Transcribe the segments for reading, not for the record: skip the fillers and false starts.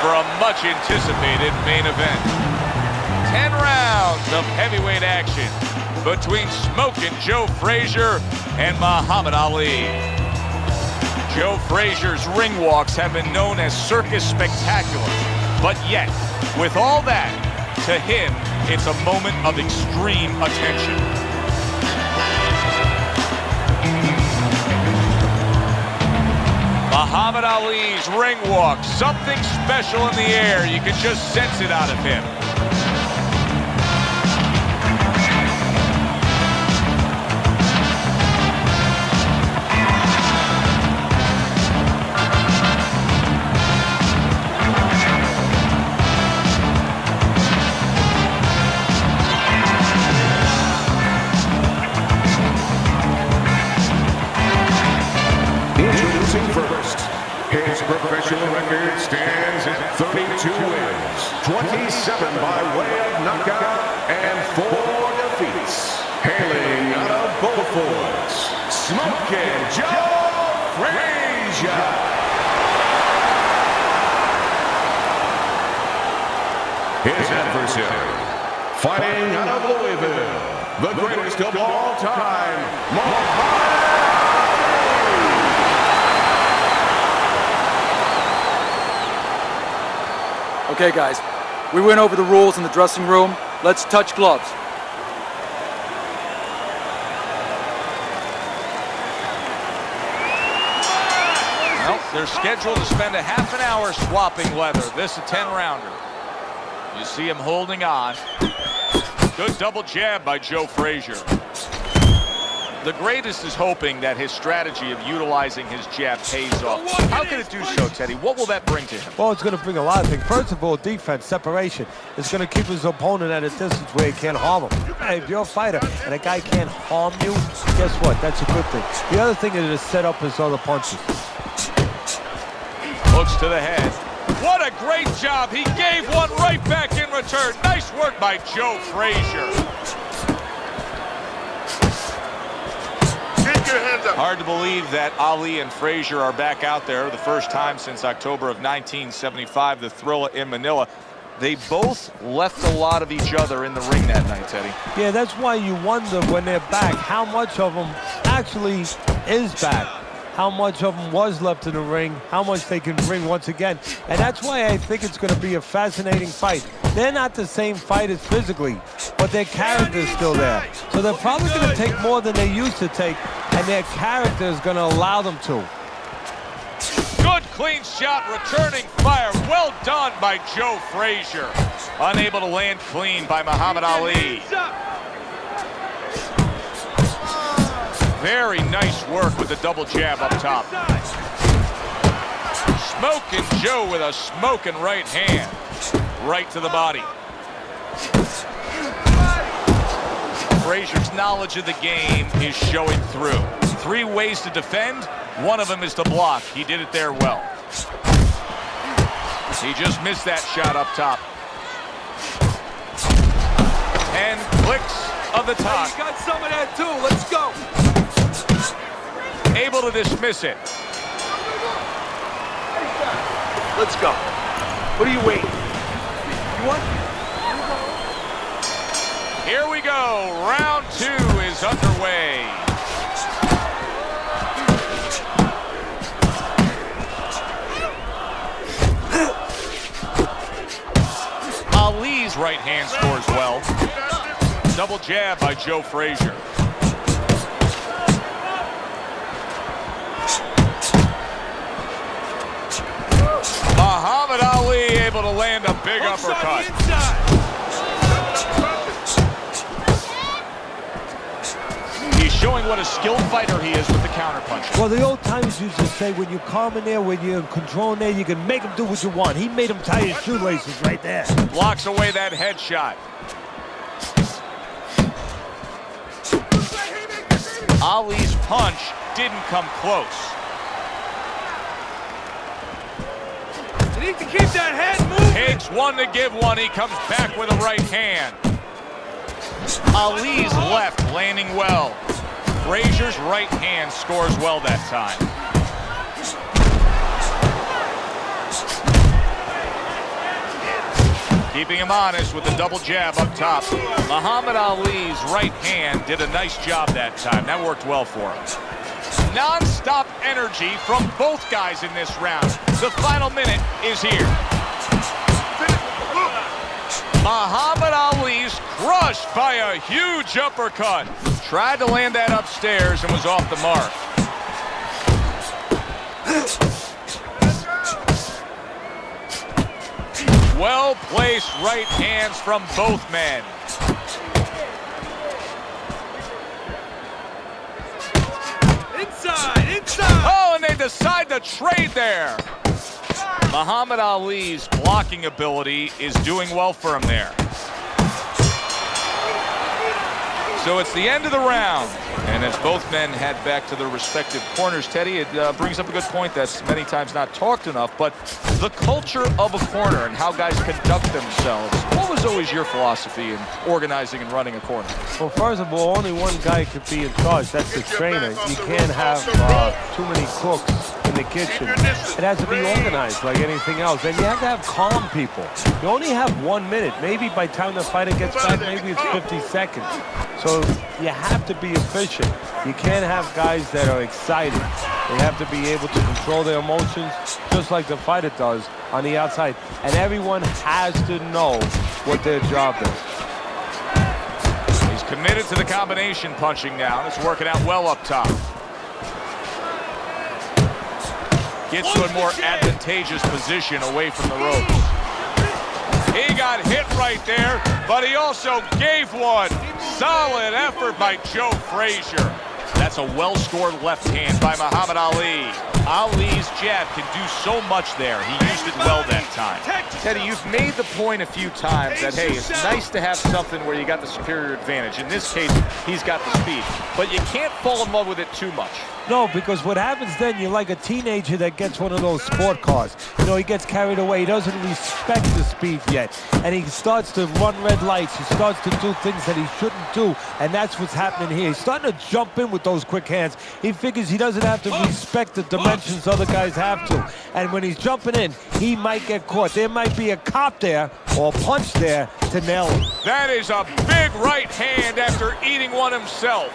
for a much-anticipated main event. 10 rounds of heavyweight action between Smokin' Joe Frazier and Muhammad Ali. Joe Frazier's ring walks have been known as circus spectacular, but yet, with all that, to him, it's a moment of extreme attention. Muhammad Ali's ring walk, something special in the air. You can just sense it out of him. His professional record stands at 32 wins, 27 by way of knockout, and 4 defeats. Hailing out of Beaufort, Smokin' Joe Frazier. His adversary, fighting out of Louisville, the greatest of all time, Muhammad. Okay, guys, we went over the rules in the dressing room. Let's touch gloves. Well, they're scheduled to spend a half an hour swapping leather. This a 10-rounder. You see him holding on. Good double jab by Joe Frazier. The greatest is hoping that his strategy of utilizing his jab pays off. How can it do so, Teddy? What will that bring to him? Well, it's going to bring a lot of things. First of all, defense, separation. It's going to keep his opponent at a distance where he can't harm him. Hey, if you're a fighter and a guy can't harm you, guess what? That's a good thing. The other thing is to set up his other punches. Hooks to the head. What a great job. He gave one right back in return. Nice work by Joe Frazier. Hard to believe that Ali and Frazier are back out there the first time since October of 1975, the Thrilla in Manila. They both left a lot of each other in the ring that night, Teddy. Yeah, that's why you wonder when they're back how much of them actually is back. How much of them was left in the ring, how much they can bring once again. And that's why I think it's going to be a fascinating fight. They're not the same fighters physically, but their character's still there. So they're probably going to take more than they used to take, and their character is going to allow them to. Good clean shot, returning fire. Well done by Joe Frazier. Unable to land clean by Muhammad Ali. Very nice work with the double jab up top. Smokin' Joe with a smoking right hand. Right to the body. Frazier's knowledge of the game is showing through. 3 ways to defend. One of them is to block. He did it there well. He just missed that shot up top. 10 clicks of the top. He's got some of that too. Let's go. Able to dismiss it. Let's go. What are you waiting? You want? Here we go. Round 2 is underway. Ali's right hand scores well. Double jab by Joe Frazier. Muhammad Ali able to land a big uppercut. He's showing what a skilled fighter he is with the counterpunch. Well, the old timers used to say when you're calm in there, when you're in control in there, you can make him do what you want. He made him tie his shoelaces right there. Blocks away that headshot. Ali's punch didn't come close. You need to keep that head moving. Takes one to give one. He comes back with a right hand. Ali's left landing well. Frazier's right hand scores well that time. keeping him honest with the double jab up top. Muhammad Ali's right hand did a nice job that time. That worked well for him. Non-stop energy from both guys in this round. The final minute is here. Muhammad Ali's crushed by a huge uppercut. Tried to land that upstairs and was off the mark. Well-placed right hands from both men. Inside! Oh, and they decide to trade there. Muhammad Ali's blocking ability is doing well for him there. So it's the end of the round. And as both men head back to their respective corners, Teddy, it brings up a good point that's many times not talked enough, but the culture of a corner and how guys conduct themselves. What was always your philosophy in organizing and running a corner? Well, first of all, only one guy could be in charge. That's the trainer. You can't have too many cooks in the kitchen. It has to be organized like anything else. And you have to have calm people. You only have 1 minute. Maybe by the time the fighter gets back, maybe it's 50 seconds. So you have to be efficient. You can't have guys that are excited. They have to be able to control their emotions just like the fighter does on the outside. And everyone has to know what their job is. He's committed to the combination punching now. It's working out well up top. Gets to a more advantageous position away from the ropes. He got hit right there, but he also gave one. Solid effort by Joe Frazier. That's a well-scored left hand by Muhammad Ali. Ali's jab can do so much there. He used it well that time. Teddy, you've made the point a few times that, hey, it's nice to have something where you got the superior advantage. In this case, he's got the speed. But you can't fall in love with it too much. No, because what happens then, you're like a teenager that gets one of those sport cars. You know, he gets carried away. He doesn't respect the speed yet. And he starts to run red lights. He starts to do things that he shouldn't do. And that's what's happening here. He's starting to jump in with those quick hands. He figures he doesn't have to respect the dimensions other guys have to. And when he's jumping in, he might get caught. There might be a cop there or a punch there to nail him. That is a big right hand after eating one himself.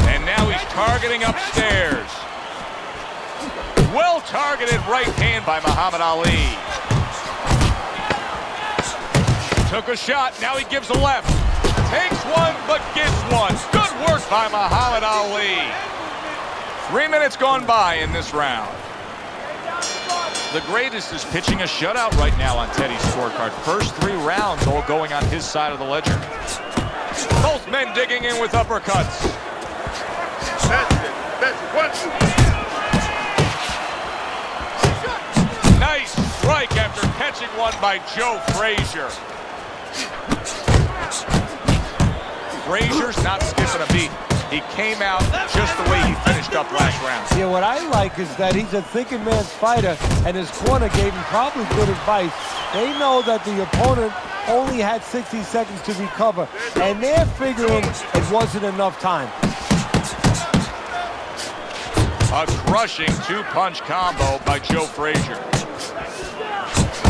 And now he's targeting upstairs. Well-targeted right hand by Muhammad Ali. Took a shot, now he gives a left. Takes one, but gets one. Good work by Muhammad Ali. 3 minutes gone by in this round. The greatest is pitching a shutout right now on Teddy's scorecard. First 3 rounds all going on his side of the ledger. Both men digging in with uppercuts. Nice strike after catching one by Joe Frazier. Frazier's not skipping a beat. He came out just the way he finished up last round. Yeah, what I like is that he's a thinking man's fighter, and his corner gave him probably good advice. They know that the opponent only had 60 seconds to recover, and they're figuring it wasn't enough time. A crushing 2-punch combo by Joe Frazier.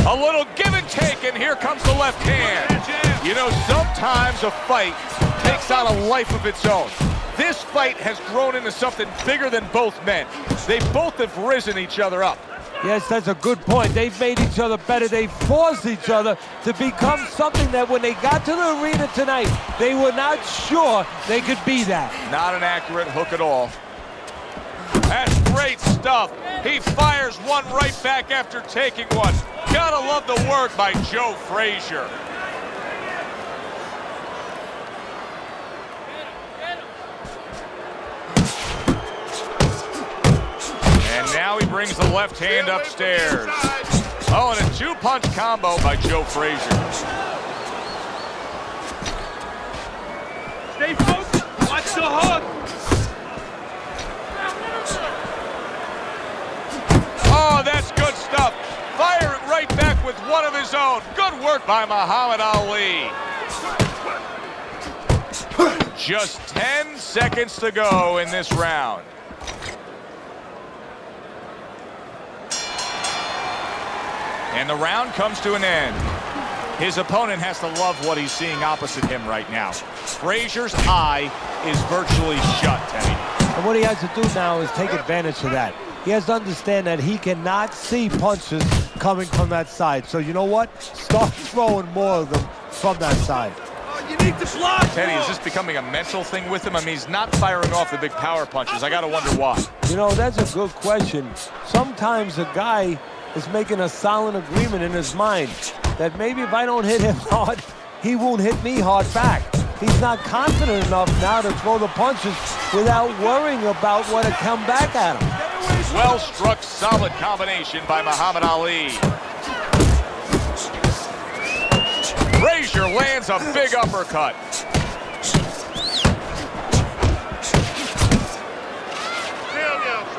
A little give and take, and here comes the left hand. You know, sometimes a fight takes on a life of its own. This fight has grown into something bigger than both men. They both have risen each other up. Yes, that's a good point. They've made each other better. They forced each other to become something that when they got to the arena tonight, they were not sure they could be that. Not an accurate hook at all. That's great stuff. He fires one right back after taking one. Gotta love the work by Joe Frazier. And now he brings the left hand upstairs. Oh, and a 2-punch combo by Joe Frazier. Stay focused. Watch the hook. Oh, that's good stuff. Firing right back with one of his own. Good work by Muhammad Ali. Just 10 seconds to go in this round. And the round comes to an end. His opponent has to love what he's seeing opposite him right now. Frazier's eye is virtually shut, Teddy. And what he has to do now is take advantage of that. He has to understand that he cannot see punches coming from that side. So you know what? Start throwing more of them from that side. You need to block. Teddy, is this becoming a mental thing with him? I mean, he's not firing off the big power punches. I got to wonder why. You know, that's a good question. Sometimes a guy is making a silent agreement in his mind that maybe if I don't hit him hard, he won't hit me hard back. He's not confident enough now to throw the punches without worrying about what will come back at him. Well-struck, solid combination by Muhammad Ali. Frazier lands a big uppercut.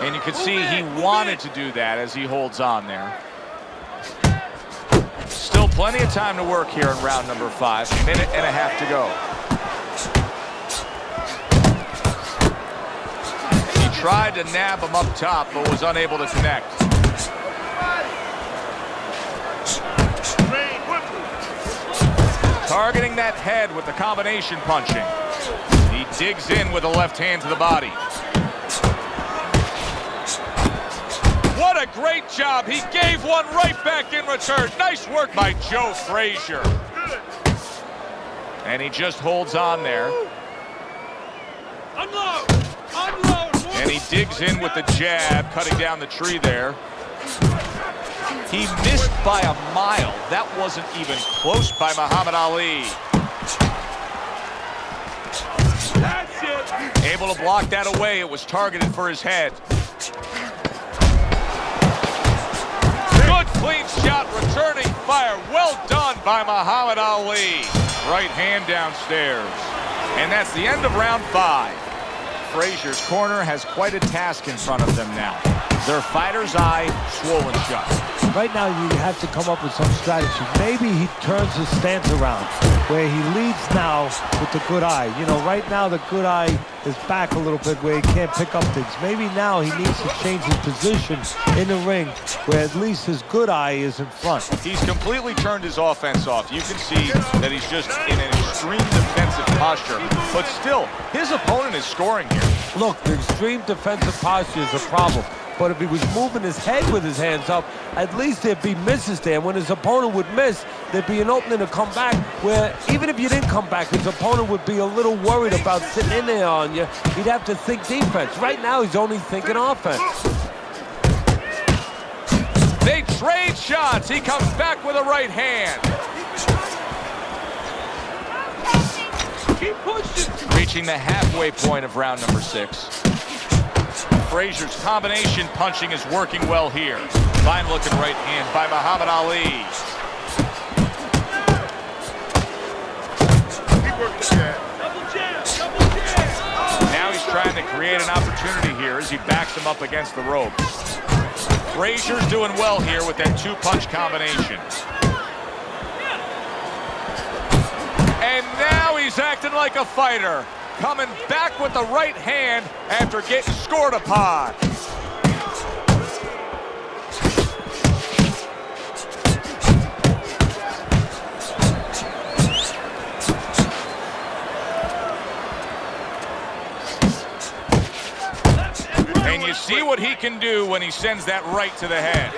And you can see he wanted to do that as he holds on there. Still plenty of time to work here in round number 5. A minute and a half to go. He tried to nab him up top, but was unable to connect. Targeting that head with the combination punching. He digs in with a left hand to the body. What a great job. He gave one right back in return. Nice work by Joe Frazier. And he just holds on there. Unload! Unload! And he digs in with the jab, cutting down the tree there. He missed by a mile. That wasn't even close by Muhammad Ali. That's it! Able to block that away. It was targeted for his head. Good clean shot, returning fire. Well done by Muhammad Ali. Right hand downstairs. And that's the end of round 5. Frazier's corner has quite a task in front of them now. Their fighter's eye swollen shut. Right now, you have to come up with some strategy. Maybe he turns his stance around, where he leads now with the good eye. You know, right now the good eye is back a little bit where he can't pick up things. Maybe now he needs to change his position in the ring, where at least his good eye is in front. He's completely turned his offense off. You can see that he's just in an extreme defensive posture. But still, his opponent is scoring here. Look, the extreme defensive posture is a problem. But if he was moving his head with his hands up, at least there'd be misses there. When his opponent would miss, there'd be an opening to come back where even if you didn't come back, his opponent would be a little worried about sitting in there on you. He'd have to think defense. Right now, he's only thinking offense. They trade shots. He comes back with a right hand. Keep pushing! Reaching the halfway point of round number 6. Frazier's combination punching is working well here. Fine looking right hand by Muhammad Ali. Keep working the jab. Double jab! Double jab! Now he's trying to create an opportunity here as he backs him up against the ropes. Frazier's doing well here with that 2-punch combination. And now he's acting like a fighter. Coming back with the right hand after getting scored upon. And you see what he can do when he sends that right to the head.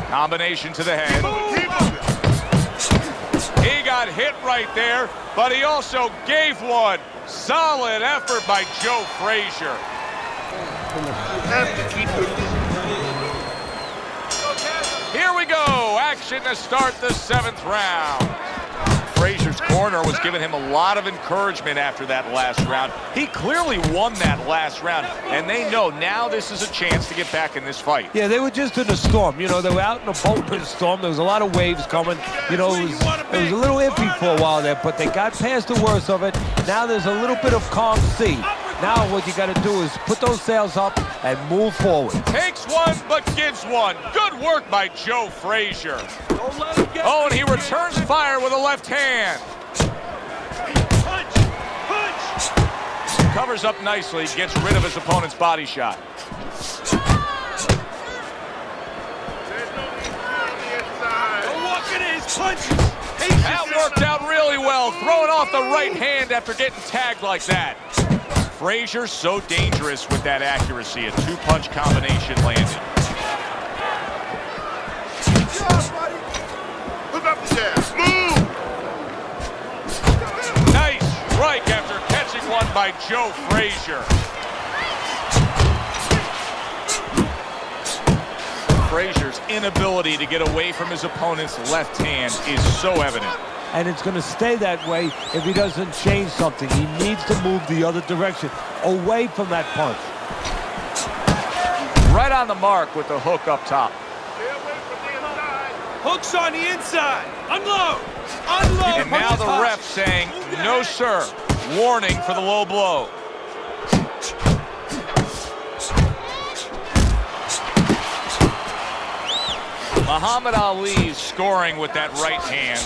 Combination to the head. He got hit right there, but he also gave one. Solid effort by Joe Frazier. Here we go. Action to start the 7th round. Frazier's corner was giving him a lot of encouragement after that last round. He clearly won that last round, and they know now this is a chance to get back in this fight. Yeah, they were just in a storm. You know, they were out in a boat in a storm. There was a lot of waves coming. You know, it was a little iffy for a while there, but they got past the worst of it. Now there's a little bit of calm sea. Now what you got to do is put those sails up and move forward. Takes one, but gives one. Good work by Joe Frazier. Don't let him get Oh, and he returns fire with a left hand. punch! Punch! Covers up nicely, gets rid of his opponent's body shot. There's no need Punches. That worked out really well, throwing off the right hand after getting tagged like that. Frazier so dangerous with that accuracy. A two-punch combination landed. Hook up the jab. Move. Nice strike after catching one by Joe Frazier. Frazier's inability to get away from his opponent's left hand is so evident. And it's going to stay that way if he doesn't change something. He needs to move the other direction, away from that punch. Right on the mark with the hook up top. Hooks on the inside. Unload. Unload. And now the ref saying, no sir, warning for the low blow. Muhammad Ali scoring with that right hand.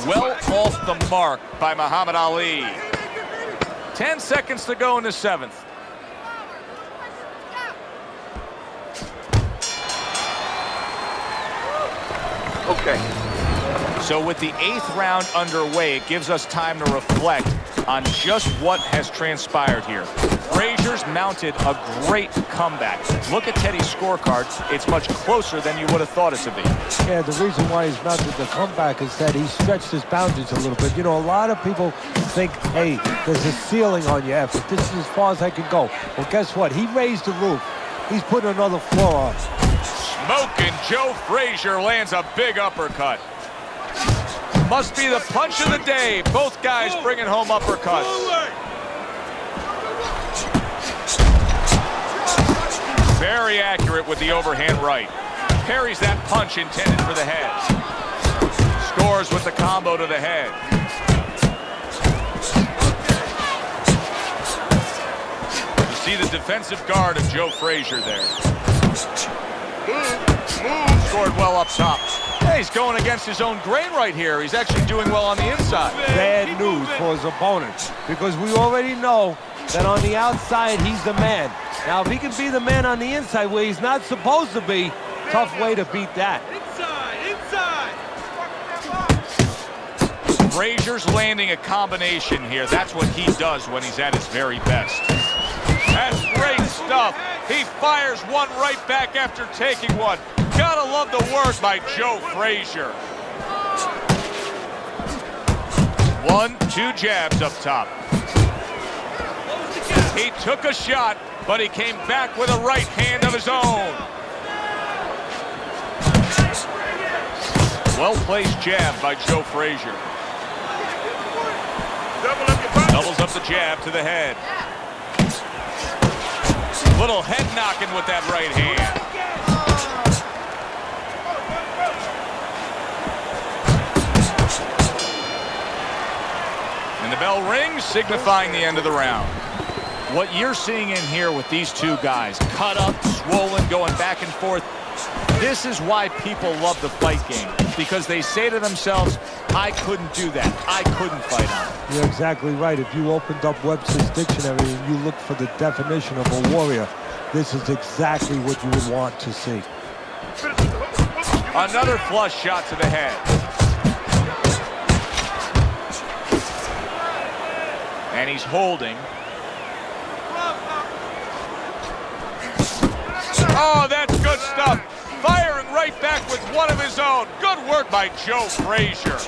Well off the mark by Muhammad Ali. 10 seconds to go in the 7th. Okay. So with the 8th round underway, it gives us time to reflect on just what has transpired here. Frazier's mounted a great comeback. Look at Teddy's scorecard. It's much closer than you would have thought it to be. Yeah, the reason why he's mounted the comeback is that he stretched his boundaries a little bit. You know, a lot of people think, hey, there's a ceiling on your effort. This is as far as I can go. Well, guess what? He raised the roof. He's putting another floor on. Smoking Joe Frazier lands a big uppercut. Must be the punch of the day. Both guys bringing home uppercuts. Very accurate with the overhand right. Parries that punch intended for the head. Scores with the combo to the head. You see the defensive guard of Joe Frazier there. Scored well up top. Hey, he's going against his own grain right here. He's actually doing well on the inside. Bad news for his opponent, because we already know that on the outside, he's the man. Now, if he can be the man on the inside where he's not supposed to be, tough way to beat that. Inside. Frazier's landing a combination here. That's what he does when he's at his very best. That's great stuff. He fires one right back after taking one. Gotta love the work by Joe Frazier. 1-2 jabs up top. He took a shot, but he came back with a right hand of his own. Well-placed jab by Joe Frazier. Doubles up the jab to the head. Little head knocking with that right hand. And the bell rings, signifying the end of the round. What you're seeing in here with these two guys, cut up, swollen, going back and forth, this is why people love the fight game, because they say to themselves, I couldn't do that. I couldn't fight on it. You're exactly right. If you opened up Webster's dictionary and you look for the definition of a warrior, this is exactly what you would want to see. Another flush shot to the head. And he's holding. Oh, that's good stuff. Firing right back with one of his own. Good work by Joe Frazier.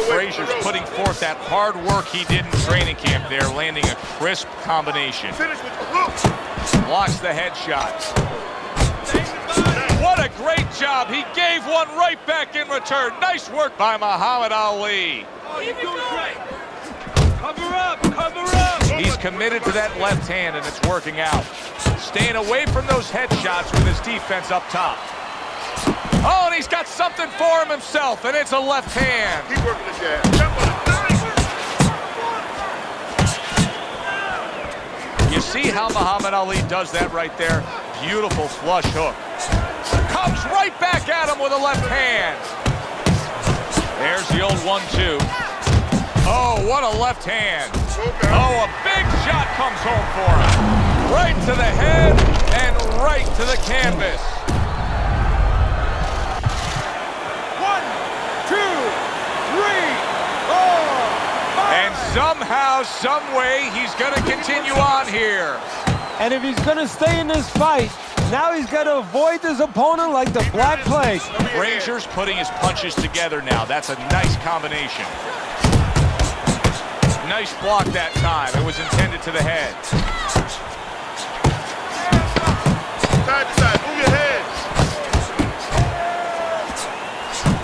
Frazier's putting forth that hard work he did in training camp there, landing a crisp combination. Blocks the headshot. What a great job. He gave one right back in return. Nice work by Muhammad Ali. Oh, you're doing great. Cover up, cover up. He's committed to that left hand, and it's working out. Staying away from those headshots with his defense up top. Oh, and he's got something for him himself, and it's a left hand. Keep working the jab. You see how Muhammad Ali does that right there? Beautiful flush hook. Comes right back at him with a left hand. There's the old 1-2. Oh, what a left hand. Oh, a big shot comes home for him. Right to the head and right to the canvas. 1, Somehow, some way, he's going to continue on here. And if he's going to stay in this fight, now he's got to avoid his opponent like the Black Plague. Frazier's putting his punches together now. That's a nice combination. Nice block that time. It was intended to the head. Side to side, move your head.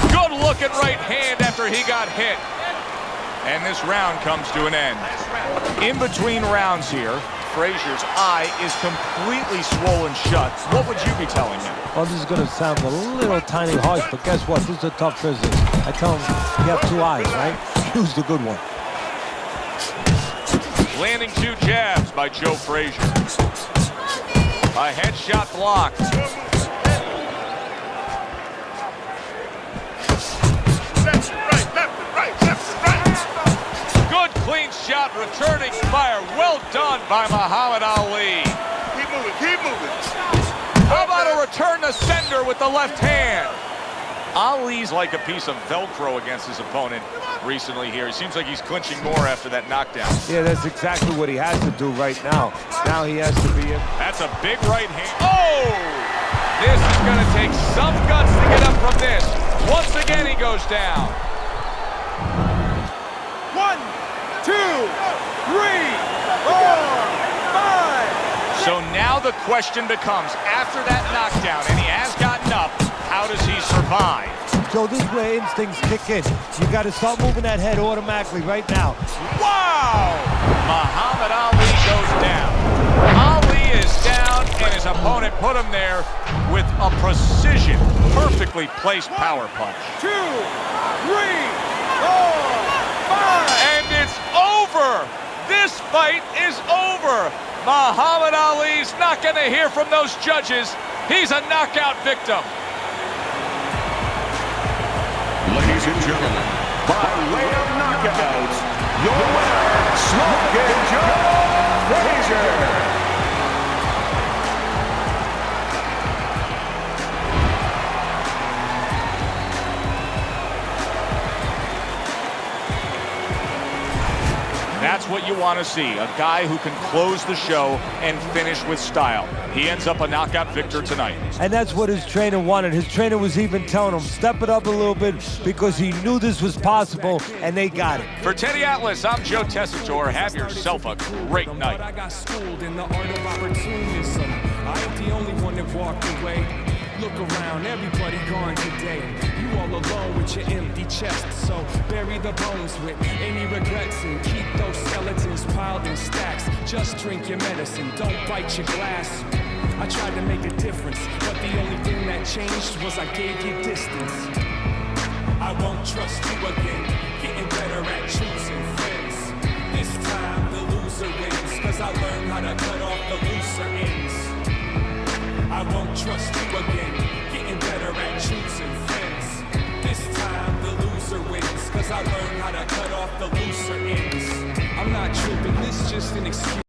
Good looking right hand after he got hit. And this round comes to an end. In between rounds here, Frazier's eye is completely swollen shut. What would you be telling him? Well, this is going to sound a little tiny harsh, but guess what? This is a tough business. I tell him, you have two eyes, right? Choose the good one. Landing two jabs by Joe Frazier. A headshot blocked. Left and right, left and right, left and right. Good clean shot, returning fire. Well done by Muhammad Ali. Keep moving, keep moving. How about a return to sender with the left hand? Ali's like a piece of Velcro against his opponent recently here. It seems like he's clinching more after that knockdown. Yeah, that's exactly what he has to do right now. Now he has to be in. That's a big right hand. Oh! This is going to take some guts to get up from this. Once again, he goes down. 1, 2, 3, 4, 5. So now the question becomes, after that knockdown, and he has gotten up, how does he survive? So this is where instincts kick in. You got to start moving that head automatically right now. Wow! Muhammad Ali goes down. Ali is down, and his opponent put him there with a precision, perfectly placed power punch. 2, 3, 4, 5. And it's over! This fight is over! Muhammad Ali's not going to hear from those judges. He's a knockout victim. Ladies and gentlemen, by way of knockout, your winner, Smoking Joe Frazier. That's what you want to see, a guy who can close the show and finish with style. He ends up a knockout victor tonight. And that's what his trainer wanted. His trainer was even telling him, step it up a little bit, because he knew this was possible, and they got it. For Teddy Atlas, I'm Joe Tessitore. Have yourself a great night. I got schooled in the art of opportunism. I ain't the only one that walked away. Look around, everybody gone today. You all alone with your empty chest. So bury the bones with any regrets and keep those skeletons piled in stacks. Just drink your medicine, don't bite your glass. I tried to make a difference, but the only thing that changed was I gave you distance. I won't trust you again, getting better at choosing friends. This time the loser wins, cause I learned how to cut off the looser ends. I won't trust you again, getting better at choosing friends. This time the loser wins, cause I learned how to cut off the looser ends. I'm not tripping, this just an excuse.